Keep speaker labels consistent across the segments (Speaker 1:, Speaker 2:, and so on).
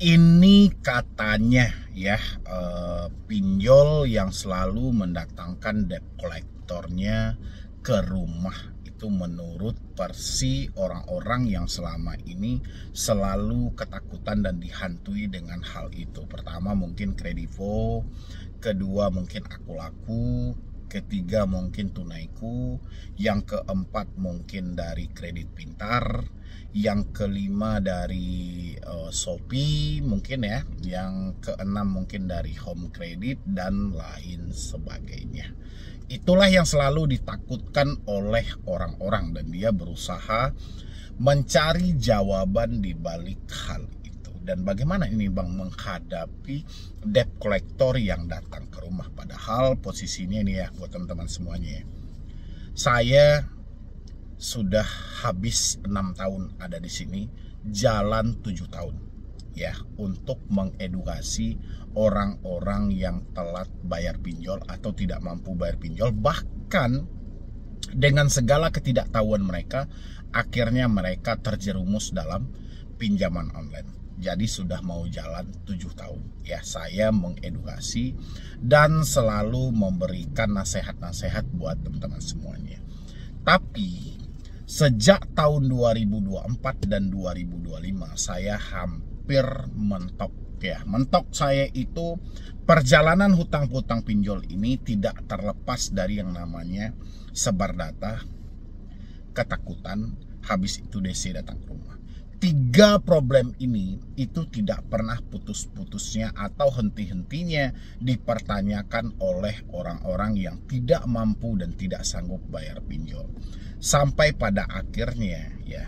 Speaker 1: Ini katanya ya, pinjol yang selalu mendatangkan debt kolektornya ke rumah. Itu menurut versi orang-orang yang selama ini selalu ketakutan dan dihantui dengan hal itu. Pertama mungkin Kredivo, kedua mungkin Aku Laku, ketiga mungkin Tunaiku, yang keempat mungkin dari Kredit Pintar, yang kelima dari Shopee mungkin ya, yang keenam mungkin dari Home Credit dan lain sebagainya. Itulah yang selalu ditakutkan oleh orang-orang dan dia berusaha mencari jawaban di balik hal itu. Dan bagaimana ini Bang menghadapi debt collector yang datang ke rumah? Padahal posisinya ini ya buat teman-teman semuanya ya. Saya sudah habis 6 tahun ada di sini, jalan 7 tahun ya, untuk mengedukasi orang-orang yang telat bayar pinjol atau tidak mampu bayar pinjol. Bahkan dengan segala ketidaktahuan mereka, akhirnya mereka terjerumus dalam pinjaman online. Jadi sudah mau jalan 7 tahun ya, saya mengedukasi dan selalu memberikan nasihat-nasihat buat teman-teman semuanya. Tapi sejak tahun 2024 dan 2025 saya hampir mentok ya. Mentok saya itu perjalanan hutang-hutang pinjol ini tidak terlepas dari yang namanya sebar data, ketakutan, habis itu DC datang ke rumah. 3 problem ini itu tidak pernah putus-putusnya atau henti-hentinya dipertanyakan oleh orang-orang yang tidak mampu dan tidak sanggup bayar pinjol. Sampai pada akhirnya ya,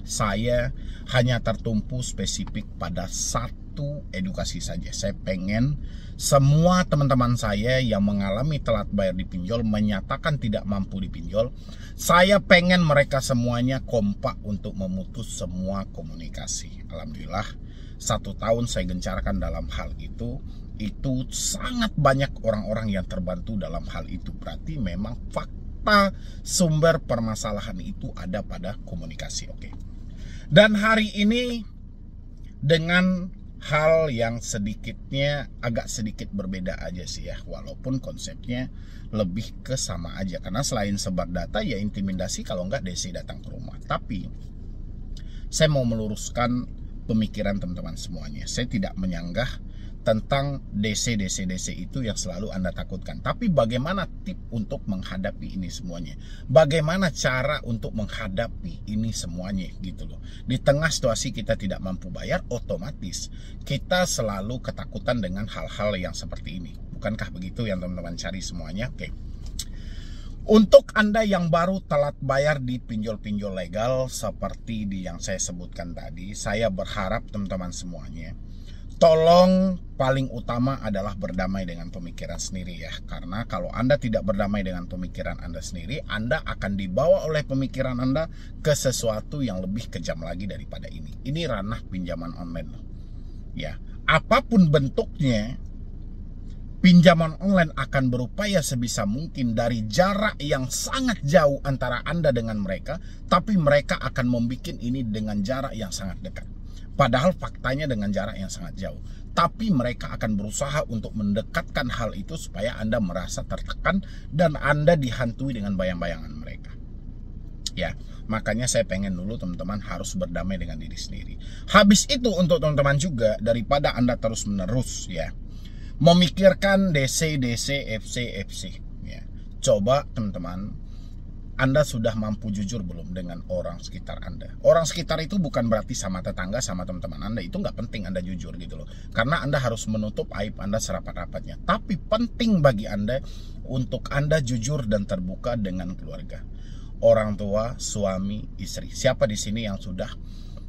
Speaker 1: saya hanya tertumpu spesifik pada satu edukasi saja. Saya pengen semua teman-teman saya yang mengalami telat bayar di pinjol, menyatakan tidak mampu dipinjol, saya pengen mereka semuanya kompak untuk memutus semua komunikasi. Alhamdulillah 1 tahun saya gencarkan dalam hal itu sangat banyak orang-orang yang terbantu dalam hal itu. Berarti memang fakta sumber permasalahan itu ada pada komunikasi. Oke. Dan hari ini dengan hal yang agak sedikit berbeda aja sih ya, walaupun konsepnya lebih ke sama aja, karena selain sebar data ya intimidasi, kalau enggak DC datang ke rumah. Tapi saya mau meluruskan pemikiran teman-teman semuanya. Saya tidak menyanggah tentang DC itu yang selalu Anda takutkan. Tapi bagaimana tip untuk menghadapi ini semuanya? Bagaimana cara untuk menghadapi ini semuanya gitu loh. Di tengah situasi kita tidak mampu bayar, otomatis kita selalu ketakutan dengan hal-hal yang seperti ini. Bukankah begitu yang teman-teman cari semuanya? Oke. Untuk Anda yang baru telat bayar di pinjol-pinjol legal seperti yang saya sebutkan tadi, saya berharap teman-teman semuanya tolong paling utama adalah berdamai dengan pemikiran sendiri ya. Karena kalau Anda tidak berdamai dengan pemikiran Anda sendiri, Anda akan dibawa oleh pemikiran Anda ke sesuatu yang lebih kejam lagi daripada ini. Ini ranah pinjaman online loh. Ya, apapun bentuknya, pinjaman online akan berupaya sebisa mungkin dari jarak yang sangat jauh antara Anda dengan mereka, tapi mereka akan membuat ini dengan jarak yang sangat dekat. Padahal faktanya dengan jarak yang sangat jauh. Tapi mereka akan berusaha untuk mendekatkan hal itu supaya Anda merasa tertekan dan Anda dihantui dengan bayang-bayangan mereka. Ya, makanya saya pengen dulu teman-teman harus berdamai dengan diri sendiri. Habis itu untuk teman-teman juga, daripada Anda terus-menerus ya memikirkan DC, FC ya. Coba teman-teman, Anda sudah mampu jujur belum dengan orang sekitar Anda? Orang sekitar itu bukan berarti sama tetangga, sama teman-teman Anda. Itu nggak penting Anda jujur gitu loh. Karena Anda harus menutup aib Anda serapat-rapatnya. Tapi penting bagi Anda untuk Anda jujur dan terbuka dengan keluarga. Orang tua, suami, istri. Siapa di sini yang sudah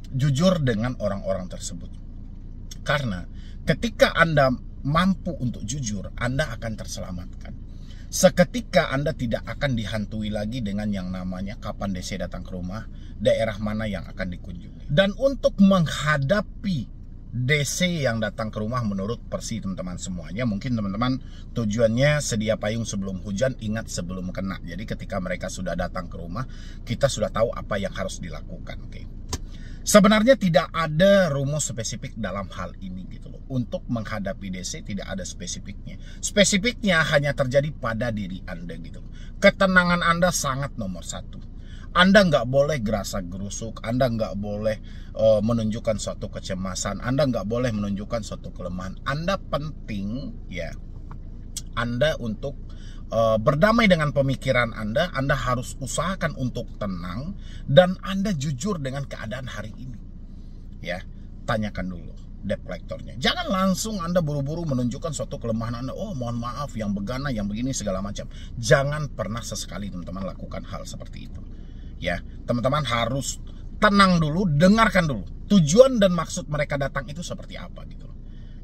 Speaker 1: jujur dengan orang-orang tersebut? Karena ketika Anda mampu untuk jujur, Anda akan terselamatkan. Seketika Anda tidak akan dihantui lagi dengan yang namanya kapan DC datang ke rumah, daerah mana yang akan dikunjungi. Dan untuk menghadapi DC yang datang ke rumah menurut versi teman-teman semuanya, mungkin teman-teman tujuannya sedia payung sebelum hujan, ingat sebelum kena. Jadi ketika mereka sudah datang ke rumah, kita sudah tahu apa yang harus dilakukan. Oke. Sebenarnya tidak ada rumus spesifik dalam hal ini gitu loh. Untuk menghadapi DC tidak ada spesifiknya. Spesifiknya hanya terjadi pada diri Anda gitu loh. Ketenangan Anda sangat nomor satu. Anda nggak boleh gerasa gerusuk, Anda nggak boleh menunjukkan suatu kecemasan, Anda nggak boleh menunjukkan suatu kelemahan. Anda penting ya, Anda untuk berdamai dengan pemikiran Anda harus usahakan untuk tenang dan Anda jujur dengan keadaan hari ini. Ya, tanyakan dulu debt collectornya. Jangan langsung Anda buru-buru menunjukkan suatu kelemahan Anda. Oh, mohon maaf, yang begana, yang begini, segala macam. Jangan pernah sesekali teman-teman lakukan hal seperti itu. Ya, teman-teman harus tenang dulu, dengarkan dulu tujuan dan maksud mereka datang itu seperti apa gitu.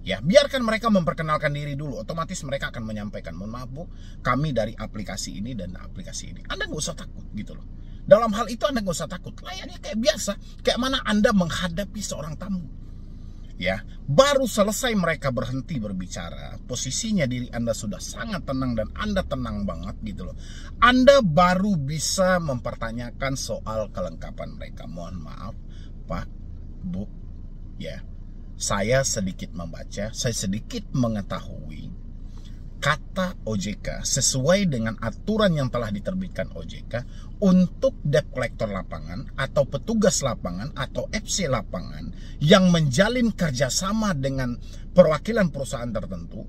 Speaker 1: Ya, biarkan mereka memperkenalkan diri dulu. Otomatis mereka akan menyampaikan, mohon maaf Bu, kami dari aplikasi ini dan aplikasi ini. Anda nggak usah takut gitu loh. Dalam hal itu Anda nggak usah takut. Layani kayak biasa. Kayak mana Anda menghadapi seorang tamu. Ya, baru selesai mereka berhenti berbicara, posisinya diri Anda sudah sangat tenang dan Anda tenang banget gitu loh. Anda baru bisa mempertanyakan soal kelengkapan mereka. Mohon maaf Pak, Bu, ya. Saya sedikit membaca, saya sedikit mengetahui kata OJK sesuai dengan aturan yang telah diterbitkan OJK untuk debt collector lapangan atau petugas lapangan atau FC lapangan yang menjalin kerjasama dengan perwakilan perusahaan tertentu.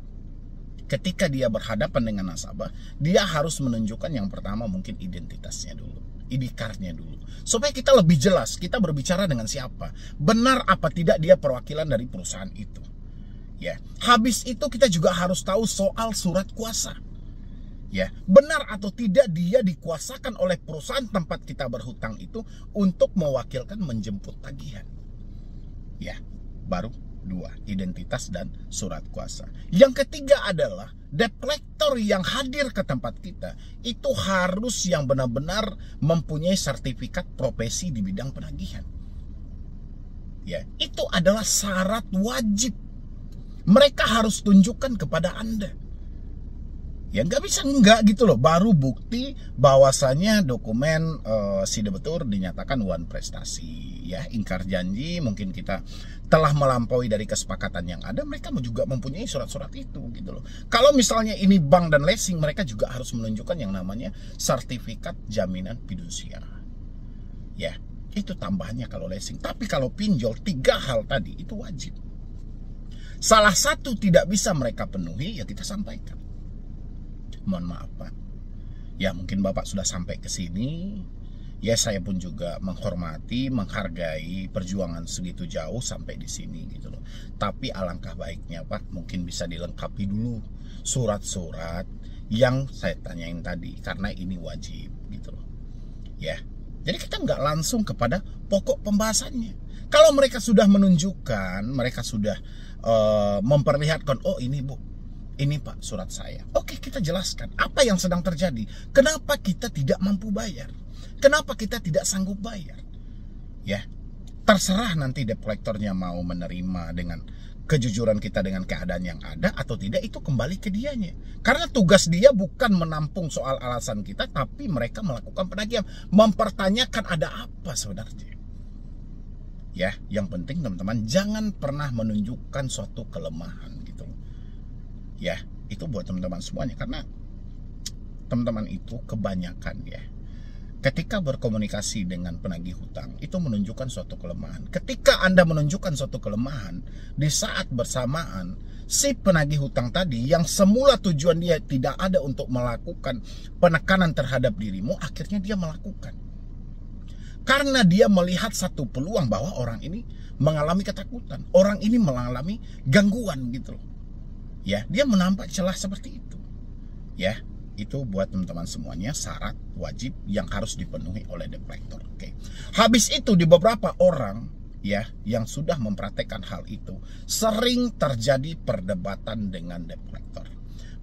Speaker 1: Ketika dia berhadapan dengan nasabah, dia harus menunjukkan yang pertama mungkin identitasnya dulu, ID card-nya dulu, supaya kita lebih jelas kita berbicara dengan siapa, benar apa tidak dia perwakilan dari perusahaan itu. Ya, habis itu kita juga harus tahu soal surat kuasa. Ya, benar atau tidak dia dikuasakan oleh perusahaan tempat kita berhutang itu untuk mewakilkan menjemput tagihan. Ya, baru dua, identitas dan surat kuasa. Yang ketiga adalah debt collector yang hadir ke tempat kita itu harus yang benar-benar mempunyai sertifikat profesi di bidang penagihan. Ya, itu adalah syarat wajib. Mereka harus tunjukkan kepada Anda. Ya nggak bisa enggak gitu loh. Baru bukti bahwasanya dokumen si debitur dinyatakan wan prestasi. Ya, ingkar janji, mungkin kita telah melampaui dari kesepakatan yang ada. Mereka juga mempunyai surat-surat itu gitu loh. Kalau misalnya ini bank dan leasing, mereka juga harus menunjukkan yang namanya sertifikat jaminan fidusia. Ya, itu tambahannya kalau leasing. Tapi kalau pinjol, tiga hal tadi itu wajib. Salah satu tidak bisa mereka penuhi, ya kita sampaikan. Mohon maaf Pak. Ya mungkin Bapak sudah sampai ke sini. Ya saya pun juga menghormati, menghargai perjuangan segitu jauh sampai di sini gitu loh. Tapi alangkah baiknya Pak, mungkin bisa dilengkapi dulu surat-surat yang saya tanyain tadi, karena ini wajib gitu loh. Ya, jadi kita nggak langsung kepada pokok pembahasannya. Kalau mereka sudah menunjukkan, mereka sudah memperlihatkan, oh ini Bu, ini Pak surat saya. Oke, kita jelaskan apa yang sedang terjadi. Kenapa kita tidak mampu bayar? Kenapa kita tidak sanggup bayar? Ya, terserah nanti debt collectornya mau menerima dengan kejujuran kita dengan keadaan yang ada atau tidak, itu kembali ke dianya. Karena tugas dia bukan menampung soal alasan kita, tapi mereka melakukan penagihan, mempertanyakan ada apa sebenarnya. Ya, yang penting teman-teman jangan pernah menunjukkan suatu kelemahan gitu. Ya, itu buat teman-teman semuanya, karena teman-teman itu kebanyakan ya, ketika berkomunikasi dengan penagih hutang itu menunjukkan suatu kelemahan. Ketika Anda menunjukkan suatu kelemahan, di saat bersamaan si penagih hutang tadi yang semula tujuan dia tidak ada untuk melakukan penekanan terhadap dirimu, akhirnya dia melakukan. Karena dia melihat satu peluang bahwa orang ini mengalami ketakutan, orang ini mengalami gangguan gitu loh. Ya, dia menampak celah seperti itu. Ya, itu buat teman-teman semuanya syarat wajib yang harus dipenuhi oleh debt collector. Oke. Habis itu di beberapa orang ya yang sudah mempraktekkan hal itu, sering terjadi perdebatan dengan debt collector.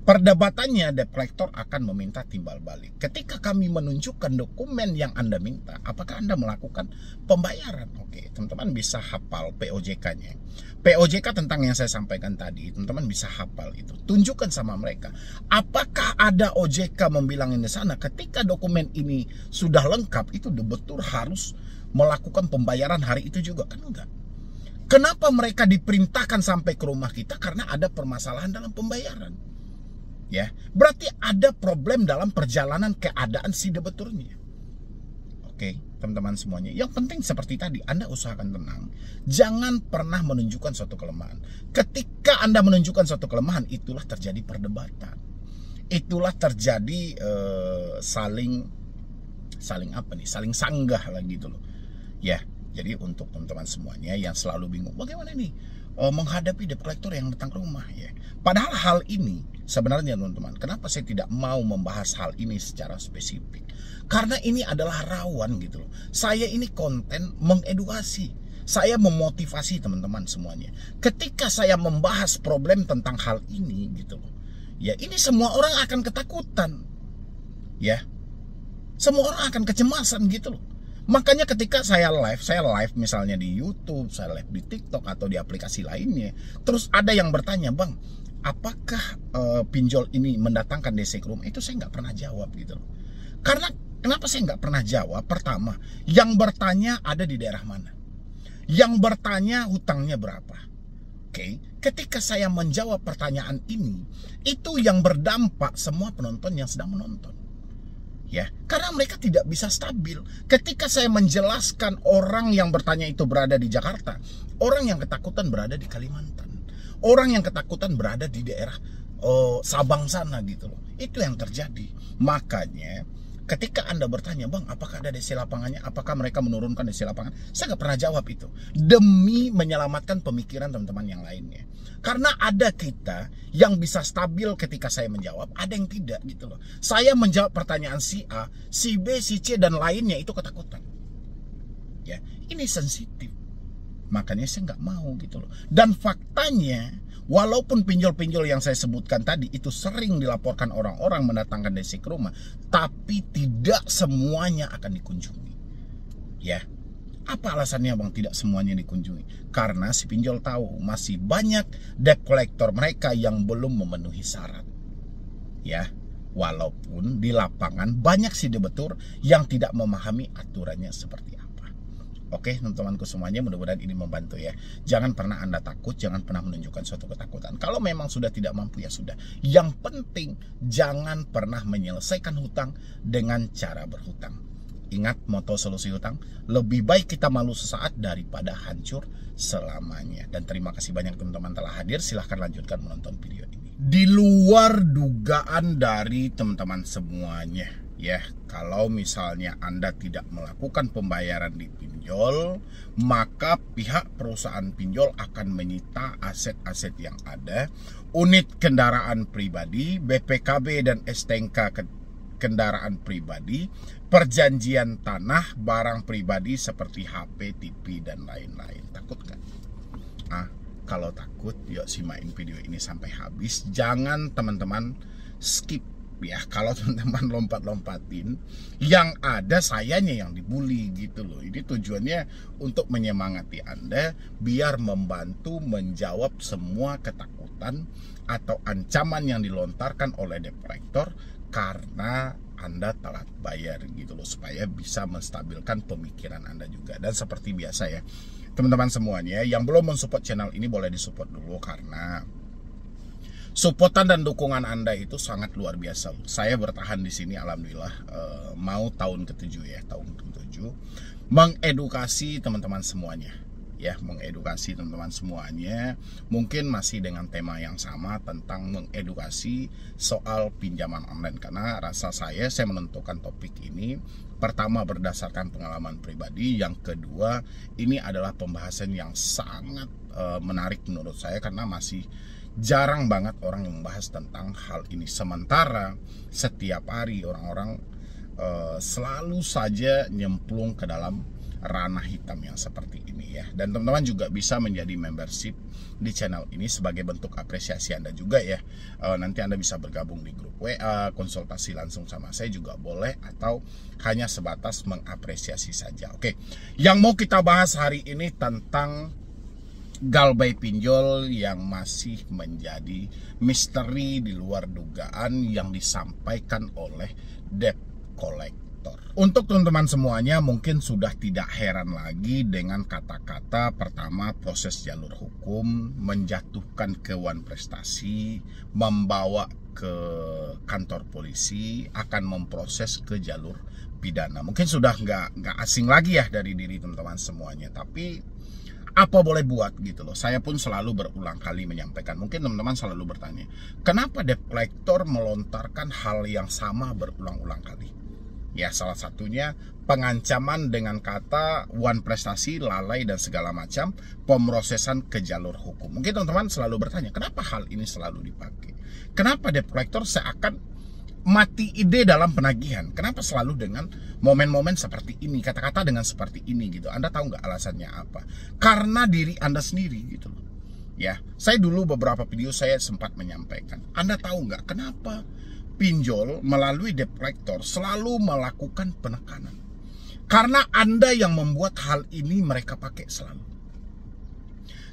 Speaker 1: Perdebatannya, debt collector akan meminta timbal balik. Ketika kami menunjukkan dokumen yang Anda minta, apakah Anda melakukan pembayaran? Oke, teman-teman bisa hafal POJK-nya. POJK tentang yang saya sampaikan tadi, teman-teman bisa hafal itu. Tunjukkan sama mereka. Apakah ada OJK membilangin di sana ketika dokumen ini sudah lengkap, itu debitur harus melakukan pembayaran hari itu juga? Kan enggak. Kenapa mereka diperintahkan sampai ke rumah kita? Karena ada permasalahan dalam pembayaran. Ya, berarti ada problem dalam perjalanan keadaan si debeturnya. Oke, teman-teman semuanya. Yang penting seperti tadi, Anda usahakan tenang. Jangan pernah menunjukkan suatu kelemahan. Ketika Anda menunjukkan suatu kelemahan, itulah terjadi perdebatan. Itulah terjadi saling sanggah lah gitu loh. Ya, jadi untuk teman-teman semuanya yang selalu bingung, bagaimana nih menghadapi debt collector yang datang ke rumah ya. Padahal hal ini sebenarnya teman-teman, kenapa saya tidak mau membahas hal ini secara spesifik? Karena ini adalah rawan gitu loh. Saya ini konten mengedukasi, saya memotivasi teman-teman semuanya. Ketika saya membahas problem tentang hal ini gitu loh, ya ini semua orang akan ketakutan, ya. Semua orang akan kecemasan gitu loh. Makanya ketika saya live misalnya di YouTube, saya live di TikTok atau di aplikasi lainnya, terus ada yang bertanya, Bang, apakah pinjol ini mendatangkan DC ke rumah? Itu saya nggak pernah jawab gitu loh. Karena kenapa saya nggak pernah jawab? Pertama, yang bertanya ada di daerah mana? Yang bertanya hutangnya berapa? Oke, ketika saya menjawab pertanyaan ini, itu yang berdampak semua penonton yang sedang menonton. Ya, karena mereka tidak bisa stabil. Ketika saya menjelaskan orang yang bertanya itu berada di Jakarta, orang yang ketakutan berada di Kalimantan, orang yang ketakutan berada di daerah Sabang sana gitu loh. Itu yang terjadi. Makanya ketika Anda bertanya, Bang, apakah ada DC lapangannya? Apakah mereka menurunkan DC lapangan? Saya nggak pernah jawab itu. Demi menyelamatkan pemikiran teman-teman yang lainnya. Karena ada kita yang bisa stabil ketika saya menjawab, ada yang tidak gitu loh. Saya menjawab pertanyaan si A, si B, si C, dan lainnya itu ketakutan. Ya, ini sensitif. Makanya saya nggak mau gitu loh. Dan faktanya, walaupun pinjol-pinjol yang saya sebutkan tadi itu sering dilaporkan orang-orang mendatangkan DC ke rumah, tapi tidak semuanya akan dikunjungi. Ya, apa alasannya Bang tidak semuanya dikunjungi? Karena si pinjol tahu masih banyak debt collector mereka yang belum memenuhi syarat. Ya, walaupun di lapangan banyak si debetur yang tidak memahami aturannya seperti apa. Oke, teman-temanku semuanya, mudah-mudahan ini membantu ya. Jangan pernah Anda takut, jangan pernah menunjukkan suatu ketakutan. Kalau memang sudah tidak mampu ya sudah. Yang penting jangan pernah menyelesaikan hutang dengan cara berhutang. Ingat moto solusi hutang, lebih baik kita malu sesaat daripada hancur selamanya. Dan terima kasih banyak teman-teman telah hadir. Silahkan lanjutkan menonton video ini. Di luar dugaan dari teman-teman semuanya, ya, kalau misalnya Anda tidak melakukan pembayaran di pinjol, maka pihak perusahaan pinjol akan menyita aset-aset yang ada, unit kendaraan pribadi, BPKB dan STNK kendaraan pribadi, perjanjian tanah, barang pribadi seperti HP, TV, dan lain-lain. Takut kan? Kalau takut, yuk simain video ini sampai habis. Jangan teman-teman skip ya. Kalau teman-teman lompat-lompatin, yang ada sayanya yang dibully gitu loh. Ini tujuannya untuk menyemangati Anda biar membantu menjawab semua ketakutan atau ancaman yang dilontarkan oleh debt collector karena Anda telat bayar gitu loh, supaya bisa menstabilkan pemikiran Anda juga. Dan seperti biasa ya, teman-teman semuanya yang belum mensupport channel ini boleh disupport dulu, karena supportan dan dukungan Anda itu sangat luar biasa. Saya bertahan di sini alhamdulillah mau tahun ke-7 ya, tahun ke-7 mengedukasi teman-teman semuanya. Ya, mengedukasi teman-teman semuanya, mungkin masih dengan tema yang sama tentang mengedukasi soal pinjaman online. Karena rasa saya menentukan topik ini, pertama berdasarkan pengalaman pribadi, yang kedua ini adalah pembahasan yang sangat menarik menurut saya, karena masih jarang banget orang yang membahas tentang hal ini. Sementara setiap hari orang-orang selalu saja nyemplung ke dalam ranah hitam yang seperti ini ya. Dan teman-teman juga bisa menjadi membership di channel ini sebagai bentuk apresiasi Anda juga ya. Nanti Anda bisa bergabung di grup WA, konsultasi langsung sama saya juga boleh, atau hanya sebatas mengapresiasi saja. Oke, yang mau kita bahas hari ini tentang galbay pinjol yang masih menjadi misteri di luar dugaan yang disampaikan oleh debt collector. kolektor. Untuk teman-teman semuanya mungkin sudah tidak heran lagi dengan kata-kata pertama proses jalur hukum, menjatuhkan ke One Prestasi, membawa ke kantor polisi, akan memproses ke jalur pidana. Mungkin sudah nggak asing lagi ya dari diri teman-teman semuanya, tapi apa boleh buat gitu loh. Saya pun selalu berulang kali menyampaikan. Mungkin teman-teman selalu bertanya, kenapa debt collector melontarkan hal yang sama berulang-ulang kali? Ya salah satunya pengancaman dengan kata One Prestasi, lalai dan segala macam, pemrosesan ke jalur hukum. Mungkin teman-teman selalu bertanya, kenapa hal ini selalu dipakai? Kenapa debt collector seakan mati ide dalam penagihan? Kenapa selalu dengan momen-momen seperti ini, kata-kata dengan seperti ini gitu? Anda tahu nggak alasannya apa? Karena diri Anda sendiri gitu loh. Ya, saya dulu beberapa video saya sempat menyampaikan. Anda tahu nggak kenapa pinjol melalui debt collector selalu melakukan penekanan? Karena Anda yang membuat hal ini mereka pakai selalu.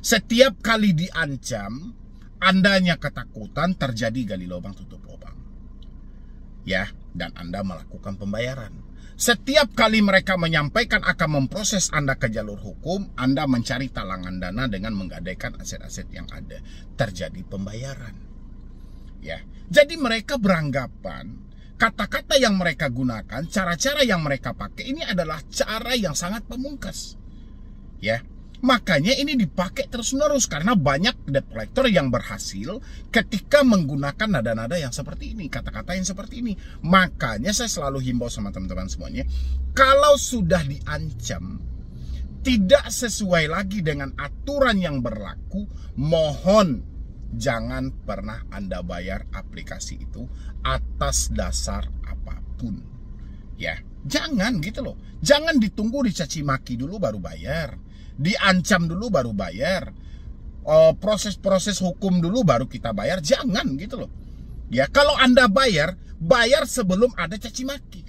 Speaker 1: Setiap kali diancam, Andanya ketakutan, terjadi gali lubang tutup lubang. Ya, dan Anda melakukan pembayaran. Setiap kali mereka menyampaikan akan memproses Anda ke jalur hukum, Anda mencari talangan dana dengan menggadaikan aset-aset yang ada. Terjadi pembayaran. Ya, jadi mereka beranggapan kata-kata yang mereka gunakan, cara-cara yang mereka pakai ini adalah cara yang sangat pamungkas. Ya. Makanya ini dipakai terus-menerus karena banyak debt collector yang berhasil ketika menggunakan nada-nada yang seperti ini, kata-kata yang seperti ini. Makanya saya selalu himbau sama teman-teman semuanya, kalau sudah diancam tidak sesuai lagi dengan aturan yang berlaku, mohon jangan pernah Anda bayar aplikasi itu atas dasar apapun. Ya, jangan gitu loh. Jangan ditunggu dicaci maki dulu baru bayar. Diancam dulu baru bayar, proses-proses hukum dulu baru kita bayar. Jangan gitu loh. Ya, kalau Anda bayar sebelum ada caci maki.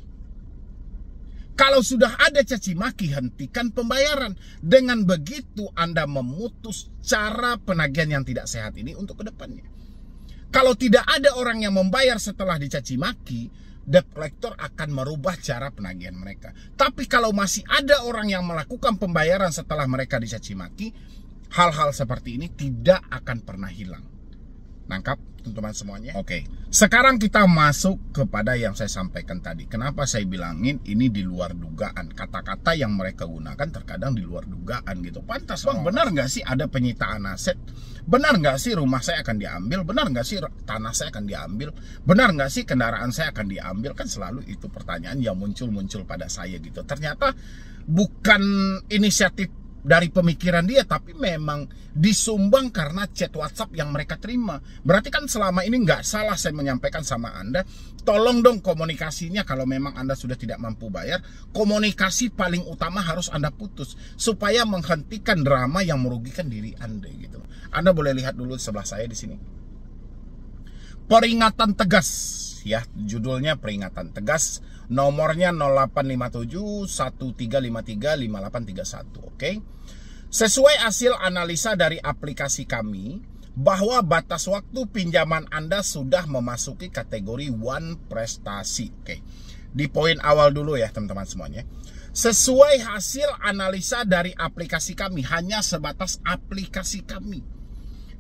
Speaker 1: Kalau sudah ada caci maki, hentikan pembayaran. Dengan begitu Anda memutus cara penagihan yang tidak sehat ini untuk kedepannya. Kalau tidak ada orang yang membayar setelah dicaci maki, debt collector akan merubah cara penagihan mereka. Tapi kalau masih ada orang yang melakukan pembayaran setelah mereka dicaci maki, hal-hal seperti ini tidak akan pernah hilang. Nangkap teman-teman semuanya? Oke. Sekarang kita masuk kepada yang saya sampaikan tadi. Kenapa saya bilangin ini di luar dugaan? Kata-kata yang mereka gunakan terkadang di luar dugaan gitu. Pantas bang, benar nggak sih ada penyitaan aset? Benar nggak sih rumah saya akan diambil? Benar nggak sih tanah saya akan diambil? Benar nggak sih kendaraan saya akan diambil? Kan selalu itu pertanyaan yang muncul-muncul pada saya gitu. Ternyata bukan inisiatif dari pemikiran dia, tapi memang disumbang karena chat WhatsApp yang mereka terima. Berarti kan selama ini nggak salah saya menyampaikan sama Anda, tolong dong komunikasinya kalau memang Anda sudah tidak mampu bayar, komunikasi paling utama harus Anda putus supaya menghentikan drama yang merugikan diri Anda gitu. Anda boleh lihat dulu sebelah saya di sini. Peringatan tegas ya, judulnya peringatan tegas, nomornya 0857 1353 5831. Oke. Sesuai hasil analisa dari aplikasi kami bahwa batas waktu pinjaman Anda sudah memasuki kategori One Prestasi. Oke. Di poin awal dulu ya teman-teman semuanya. Sesuai hasil analisa dari aplikasi kami, hanya sebatas aplikasi kami.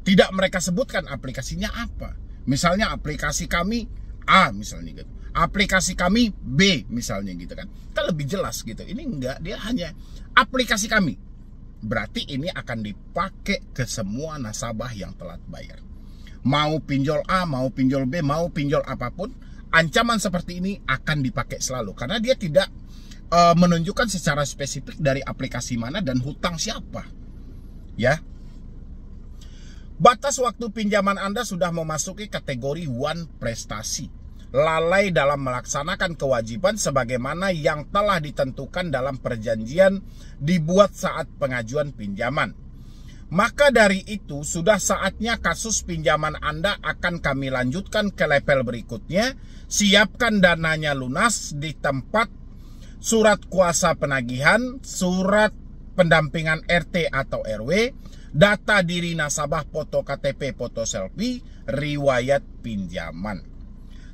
Speaker 1: Tidak mereka sebutkan aplikasinya apa. Misalnya aplikasi kami A misalnya gitu, aplikasi kami B misalnya gitu kan, kita lebih jelas gitu. Ini enggak, dia hanya aplikasi kami. Berarti ini akan dipakai ke semua nasabah yang telat bayar. Mau pinjol A, mau pinjol B, mau pinjol apapun, ancaman seperti ini akan dipakai selalu karena dia tidak menunjukkan secara spesifik dari aplikasi mana dan hutang siapa. Ya. Batas waktu pinjaman Anda sudah memasuki kategori One Prestasi. Lalai dalam melaksanakan kewajiban sebagaimana yang telah ditentukan dalam perjanjian dibuat saat pengajuan pinjaman. Maka dari itu sudah saatnya kasus pinjaman Anda akan kami lanjutkan ke level berikutnya. Siapkan dananya lunas di tempat surat kuasa penagihan, surat pendampingan RT atau RW, data diri nasabah, foto KTP, foto selfie, riwayat pinjaman.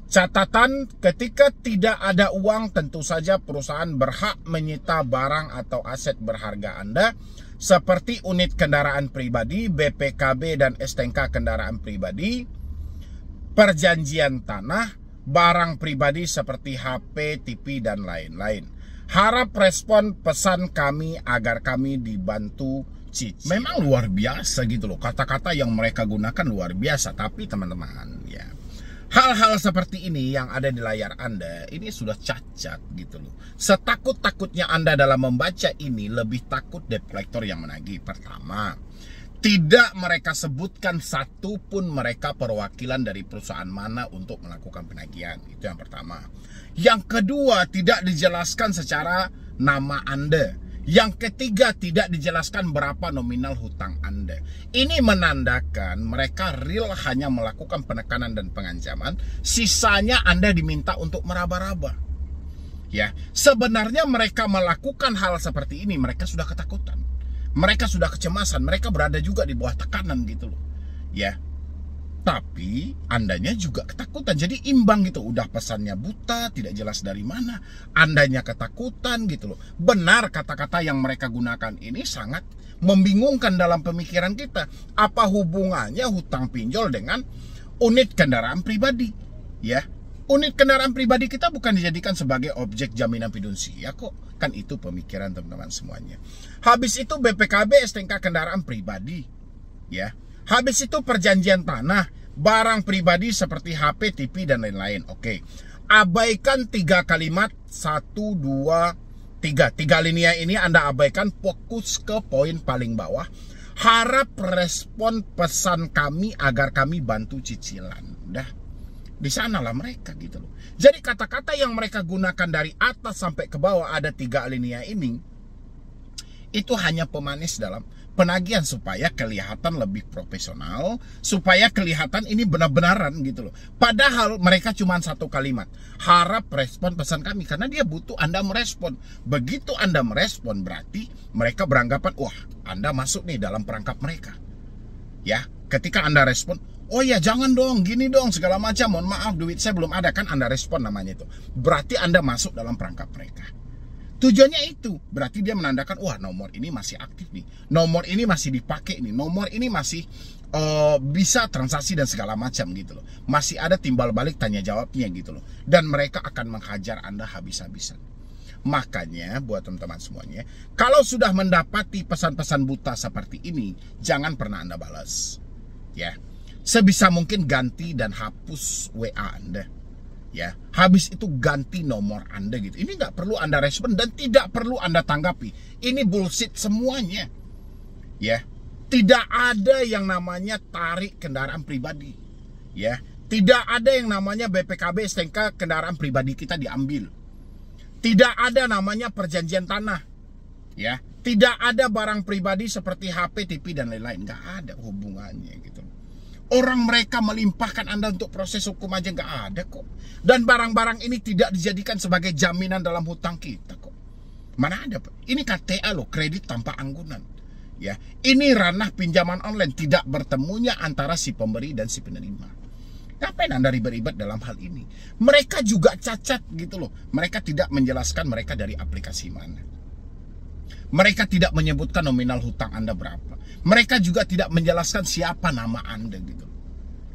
Speaker 1: Catatan, ketika tidak ada uang, tentu saja perusahaan berhak menyita barang atau aset berharga Anda seperti unit kendaraan pribadi, BPKB dan STNK kendaraan pribadi, perjanjian tanah, barang pribadi seperti HP, TV, dan lain-lain. Harap respon pesan kami agar kami dibantu cicil. Memang luar biasa gitu loh, kata-kata yang mereka gunakan luar biasa. Tapi teman-teman ya, hal-hal seperti ini yang ada di layar Anda ini sudah cacat gitu loh. Setakut-takutnya Anda dalam membaca ini, lebih takut debt collector yang menagih. Pertama, tidak mereka sebutkan satu pun mereka perwakilan dari perusahaan mana untuk melakukan penagihan. Itu yang pertama. Yang kedua, tidak dijelaskan secara nama Anda. Yang ketiga, tidak dijelaskan berapa nominal hutang Anda. Ini menandakan mereka real hanya melakukan penekanan dan pengancaman. Sisanya Anda diminta untuk meraba-raba. Ya, sebenarnya mereka melakukan hal seperti ini, mereka sudah ketakutan. Mereka sudah kecemasan, mereka berada juga di bawah tekanan gitu loh. Ya. Tapi Andanya juga ketakutan. Jadi imbang gitu. Udah pesannya buta, tidak jelas dari mana. Andanya ketakutan gitu loh. Benar kata-kata yang mereka gunakan ini sangat membingungkan dalam pemikiran kita. Apa hubungannya hutang pinjol dengan unit kendaraan pribadi? Ya. Unit kendaraan pribadi kita bukan dijadikan sebagai objek jaminan fidusia kok. Kan itu pemikiran teman-teman semuanya. Habis itu BPKB STNK kendaraan pribadi. Ya. Habis itu perjanjian tanah, barang pribadi seperti HP, TV, dan lain-lain. Oke. Abaikan 3 kalimat, 1, 2, 3. 3 linia ini Anda abaikan, fokus ke poin paling bawah. Harap respon pesan kami agar kami bantu cicilan. Udah. Di sanalah mereka gitu loh. Jadi kata-kata yang mereka gunakan dari atas sampai ke bawah ada 3 alinea ini, itu hanya pemanis dalam penagihan supaya kelihatan lebih profesional, supaya kelihatan ini benar-benaran gitu loh. Padahal mereka cuma 1 kalimat, harap respon pesan kami, karena dia butuh Anda merespon. Begitu Anda merespon berarti mereka beranggapan, wah Anda masuk nih dalam perangkap mereka. Ya, ketika Anda respon, oh ya jangan dong, gini dong, segala macam, mohon maaf duit saya belum ada, kan Anda respon namanya itu. Berarti Anda masuk dalam perangkap mereka. Tujuannya itu, berarti dia menandakan, wah nomor ini masih aktif nih, nomor ini masih dipakai nih, nomor ini masih bisa transaksi dan segala macam gitu loh. Masih ada timbal balik tanya jawabnya gitu loh. Dan mereka akan menghajar Anda habis-habisan. Makanya buat teman-teman semuanya, kalau sudah mendapati pesan-pesan buta seperti ini, jangan pernah Anda balas. Ya, sebisa mungkin ganti dan hapus WA Anda. Ya, habis itu ganti nomor Anda gitu. Ini nggak perlu Anda respon dan tidak perlu Anda tanggapi. Ini bullshit semuanya. Ya, tidak ada yang namanya tarik kendaraan pribadi. Ya, tidak ada yang namanya BPKB STNK kendaraan pribadi kita diambil. Tidak ada namanya perjanjian tanah. Ya, tidak ada barang pribadi seperti HP, TV dan lain-lain. Nggak ada hubungannya gitu. Orang mereka melimpahkan Anda untuk proses hukum aja nggak ada kok. Dan barang-barang ini tidak dijadikan sebagai jaminan dalam hutang kita kok. Mana ada Pak? Ini KTA loh, kredit tanpa anggunan. Ya, ini ranah pinjaman online, tidak bertemunya antara si pemberi dan si penerima. Ngapain Anda ribet-ribet dalam hal ini? Mereka juga cacat gitu loh. Mereka tidak menjelaskan mereka dari aplikasi mana. Mereka tidak menyebutkan nominal hutang Anda berapa. Mereka juga tidak menjelaskan siapa nama Anda gitu.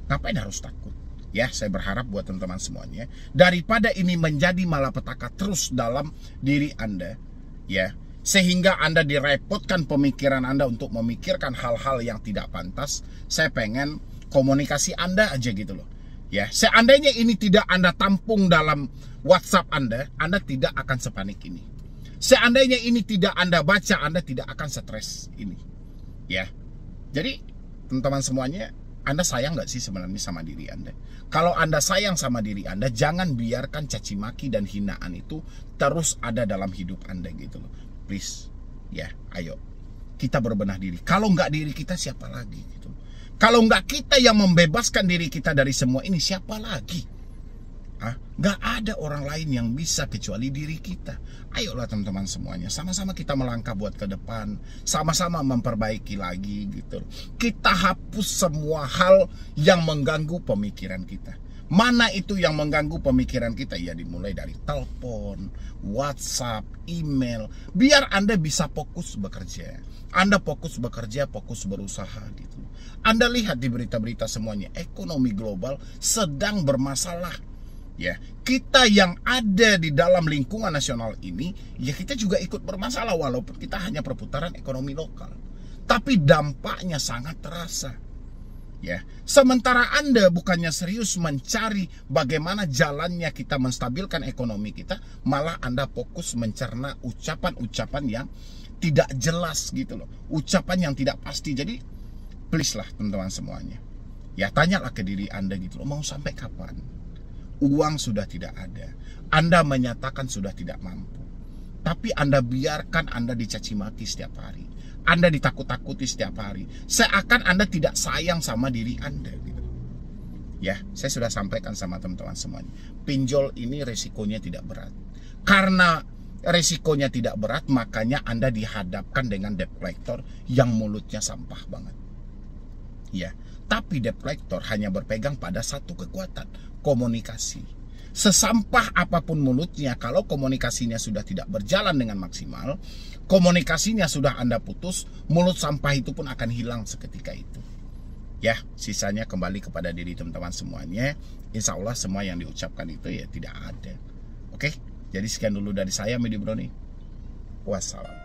Speaker 1: Ngapain harus takut? Ya, saya berharap buat teman-teman semuanya, daripada ini menjadi malapetaka terus dalam diri Anda, ya, sehingga Anda direpotkan pemikiran Anda untuk memikirkan hal-hal yang tidak pantas, saya pengen komunikasi Anda aja gitu loh. Ya, seandainya ini tidak Anda tampung dalam WhatsApp Anda tidak akan sepanik ini. Seandainya ini tidak Anda baca, Anda tidak akan stres ini. Ya, jadi teman-teman semuanya, Anda sayang nggak sih sebenarnya sama diri Anda? Kalau Anda sayang sama diri Anda, jangan biarkan caci maki dan hinaan itu terus ada dalam hidup Anda gitu loh. Please, ya, ayo kita berbenah diri. Kalau nggak diri kita, siapa lagi gitu? Kalau nggak kita yang membebaskan diri kita dari semua ini, siapa lagi? Nggak ada orang lain yang bisa kecuali diri kita. Ayolah teman-teman semuanya, sama-sama kita melangkah buat ke depan, sama-sama memperbaiki lagi gitu. Kita hapus semua hal yang mengganggu pemikiran kita. Mana itu yang mengganggu pemikiran kita? Ya dimulai dari telepon, WhatsApp, email. Biar Anda bisa fokus bekerja. Anda fokus bekerja, fokus berusaha gitu. Anda lihat di berita-berita semuanya, ekonomi global sedang bermasalah. Ya, kita yang ada di dalam lingkungan nasional ini, ya kita juga ikut bermasalah walaupun kita hanya perputaran ekonomi lokal. Tapi dampaknya sangat terasa. Ya, sementara Anda bukannya serius mencari bagaimana jalannya kita menstabilkan ekonomi kita, malah Anda fokus mencerna ucapan-ucapan yang tidak jelas gitu loh. Ucapan yang tidak pasti. Jadi, please lah teman-teman semuanya. Ya, tanyalah ke diri Anda gitu loh, mau sampai kapan? Uang sudah tidak ada. Anda menyatakan sudah tidak mampu. Tapi Anda biarkan Anda dicaci maki setiap hari. Anda ditakut-takuti setiap hari. Seakan Anda tidak sayang sama diri Anda gitu. Ya, saya sudah sampaikan sama teman-teman semuanya. Pinjol ini resikonya tidak berat. Karena resikonya tidak berat, makanya Anda dihadapkan dengan debt collector yang mulutnya sampah banget. Ya, tapi debt collector hanya berpegang pada satu kekuatan, komunikasi. Sesampah apapun mulutnya, kalau komunikasinya sudah tidak berjalan dengan maksimal, komunikasinya sudah Anda putus, mulut sampah itu pun akan hilang seketika itu. Ya, sisanya kembali kepada diri teman-teman semuanya. Insya Allah semua yang diucapkan itu ya tidak ada. Oke, jadi sekian dulu dari saya, Medi Broni. Wassalam.